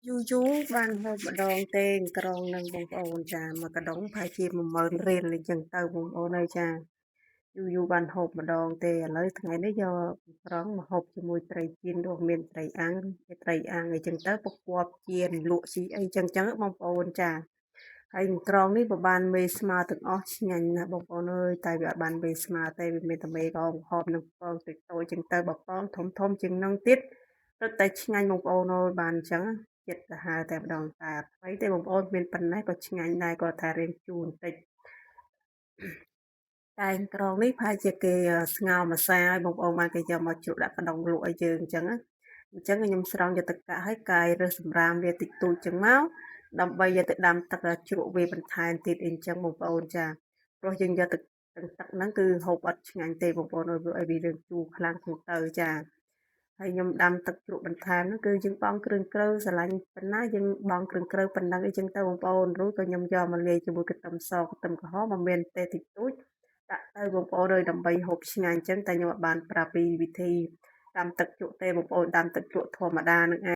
យូរយូរបានហូបម្ដងទេក្រុងនឹងបងប្អូនចាមួយកដុងប្រហែលជា10000រៀលអីចឹងទៅបងប្អូនអើយចាយូរយូរបានហូបម្ដងទេឥឡូវថ្ងៃនេះយកត្រង់មកហូបជាមួយត្រីចៀនរស់មានត្រីអាំងត្រីអាំងអីចឹងទៅប្រកបចៀនលក់ស៊ីអីចឹងបងប្អូនចាហើយត្រង់នេះក៏បានមេស្មើទាំងអស់ឆ្ងាញ់ណាស់បងប្អូនអើយតែវាអត់បានមេស្មើទេវាមានតែមេកងហូបនឹងពងតូចតូចចឹងទៅបើពងធំធំជាងនឹងទៀតរឹតតែឆ្ងាញ់បងប្អូនអើយបានអញ្ចឹងចិត្តទៅហៅតែម្ដងតែអត់ស្អីទេបងប្អូនមានប៉ុណ្ណេះក៏ឆ្ងាញ់ដែរគាត់ថារៀងជូរបន្តិចតែក្រងនេះប្រហែលជាគេស្ងោរម្សៅឲ្យបងប្អូនបានគេយកមកជ្រក់ដាក់កណ្ដុងលក់ឲ្យយើងអញ្ចឹងណាអញ្ចឹងខ្ញុំស្រង់យកទឹកកាក់ឲ្យកាយរើសសម្រាមវាតិចតួចចឹងមកដើម្បីយកទៅដាំទឹកជ្រក់វាបន្ថែមទៀតអីចឹងបងប្អូនចាព្រោះយើងយកទឹកហ្នឹងគឺហូបអត់ឆ្ងាញ់ទេបងប្អូនអើយឲ្យវារឿងជូរខ្លាំងហ្នឹងទៅចាហើយខ្ញុំដាំទឹកជ្រក់បន្ថែមហ្នឹងគឺយើងបង់គ្រឿងគ្រូស្រឡាញ់ប៉ុណ្ណាយើងបង់គ្រឿងគ្រូប៉ុណ្ណឹងអីចឹងទៅបងប្អូនរួចក៏ខ្ញុំយកមកលាយជាមួយខ្ទឹមសខ្ទឹមក្រហមមកមានទេតិចតួចដាក់ទៅបងប្អូនអើយដើម្បីហូបឆ្ងាញ់អញ្ចឹងតែខ្ញុំអត់បានប្រាប់ពីវិធីដាំទឹកជ្រក់ទេបងប្អូនដាំទឹកជ្រក់ធម្មតានឹង